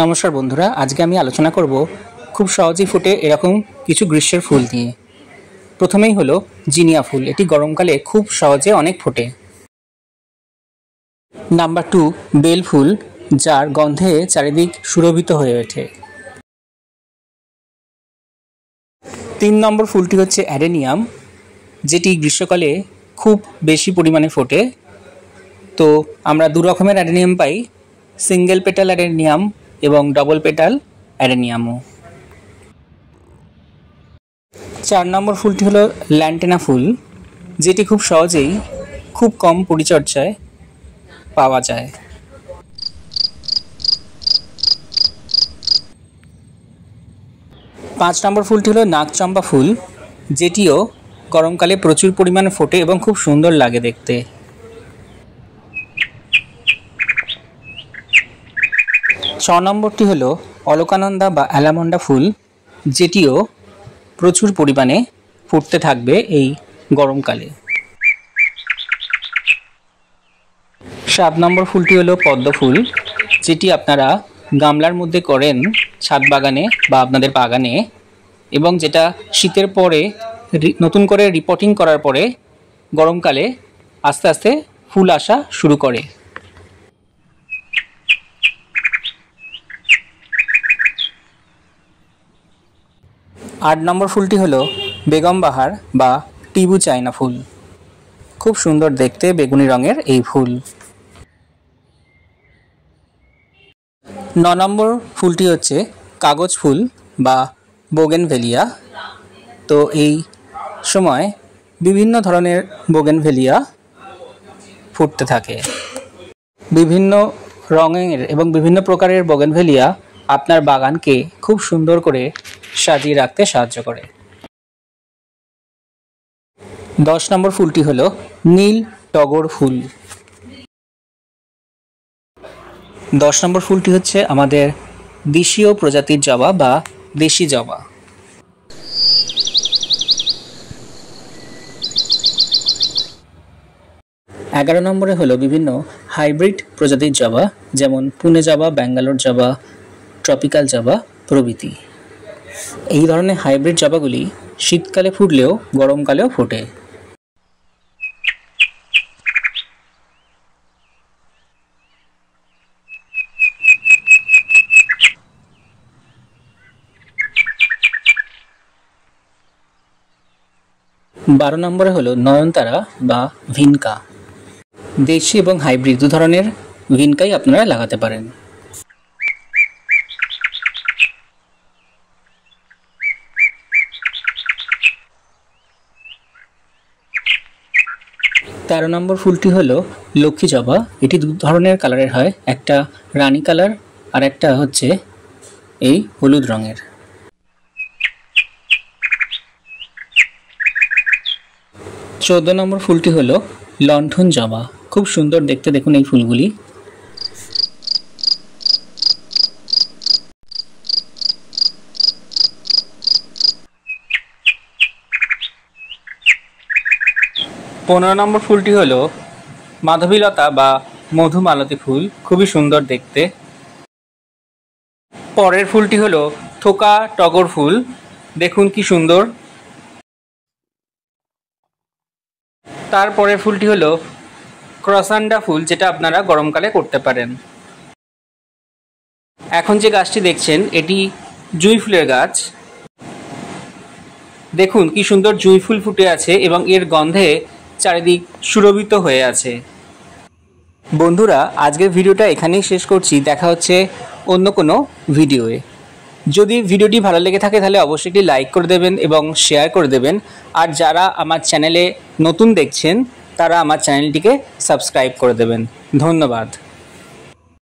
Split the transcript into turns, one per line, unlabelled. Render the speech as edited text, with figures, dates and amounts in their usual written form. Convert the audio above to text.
নমস্কার বন্ধুরা, আজকে আমি আলোচনা করব খুব সহজেই ফুটে এরকম কিছু গ্রীষ্মের ফুল নিয়ে। প্রথমেই হলো জিনিয়া ফুল। এটি গরমকালে খুব সহজে অনেক ফোটে। নাম্বার 2 বেল ফুল, যার গন্ধে চারিদিক সুরভিত হয়ে ওঠে। 3 নম্বর ফুলটি হচ্ছে অ্যাডেনিয়াম, যেটি গ্রীষ্মকালে খুব বেশি পরিমাণে ফোটে। তো আমরা দু রকমের অ্যাডেনিয়াম পাই, সিঙ্গেল পেটাল অ্যাডেনিয়াম এবং ডবল পেটাল অ্যাডেনিয়ামও। 4 নম্বর ফুলটি হলো ল্যান্টেনা ফুল, যেটি খুব সহজেই খুব কম পরিচর্যায় পাওয়া যায়। 5 নম্বর ফুলটি হলো নাগচম্পা ফুল, যেটিও গরমকালে প্রচুর পরিমাণে ফোটে এবং খুব সুন্দর লাগে দেখতে। 6 নম্বরটি হলো অলকানন্দা বা অ্যালামন্ডা ফুল, যেটিও প্রচুর পরিমাণে ফুটতে থাকবে এই গরমকালে। 7 নম্বর ফুলটি হলো পদ্ম ফুল, যেটি আপনারা গামলার মধ্যে করেন ছাদ বাগানে বা আপনাদের বাগানে, এবং যেটা শীতের পরে নতুন করে রিপোর্টিং করার পরে গরমকালে আস্তে আস্তে ফুল আসা শুরু করে। 8 নম্বর ফুলটি হলো বেগম বাহার বা টিবু চায়না ফুল। খুব সুন্দর দেখতে বেগুনি রঙের এই ফুল। 9 নম্বর ফুলটি হচ্ছে কাগজ ফুল বা বোগেনভেলিয়া। তো এই সময় বিভিন্ন ধরনের বোগেনভেলিয়া ফুটতে থাকে। বিভিন্ন রঙের এবং বিভিন্ন প্রকারের বোগেনভেলিয়া আপনার বাগানকে খুব সুন্দর করে সাজিয়ে রাখতে সাহায্য করে। 10 নম্বর ফুলটি হলো নীল টগর ফুল। 10 নম্বর ফুলটি হচ্ছে আমাদের দেশীয় প্রজাতির জবা বা দেশি জবা। 11 নম্বরে হলো বিভিন্ন হাইব্রিড প্রজাতির জবা, যেমন পুনে জবা, ব্যাঙ্গালোর জবা, ট্রপিক্যাল জবা প্রভৃতি। এই ধরনের হাইব্রিড জবাগুলি শীতকালে ফুটলেও গরমকালেও ফোটে। 12 নম্বরে হলো নয়নতারা বা ভিনকা। দেশি এবং হাইব্রিড দু ধরনের ভিনকাই আপনারা লাগাতে পারেন। 13 নম্বর ফুলটি হলো লক্ষ্মী জবা। এটি দু ধরনের কালারের হয়, একটা রানী কালার আর একটা হচ্ছে এই হলুদ রঙের। 14 নম্বর ফুলটি হলো লণ্ঠন জবা। খুব সুন্দর দেখতে, দেখুন এই ফুলগুলি। 15 নম্বর ফুলটি হলো মাধবীলতা বা মধুমালতী ফুল। খুবই সুন্দর দেখতে। পরের ফুলটি হলো থোকা টগর ফুল। দেখুন কি সুন্দর। তারপরের ফুলটি হলো ক্রসান্ডা ফুল, যেটা আপনারা গরমকালে করতে পারেন। এখন যে গাছটি দেখছেন এটি জুঁই ফুলের গাছ। দেখুন কি সুন্দর জুঁই ফুল ফুটে আছে এবং এর গন্ধে চারিদিক সুরভিত হয়ে আছে। বন্ধুরা, আজকের ভিডিওটা এখানেই শেষ করছি। দেখা হচ্ছে অন্য কোনো ভিডিওয়ে। যদি ভিডিওটি ভালো লেগে থাকে তাহলে অবশ্যই একটি লাইক করে দেবেন এবং শেয়ার করে দেবেন। আর যারা আমার চ্যানেলে নতুন দেখছেন তারা আমার চ্যানেলটিকে সাবস্ক্রাইব করে দেবেন। ধন্যবাদ।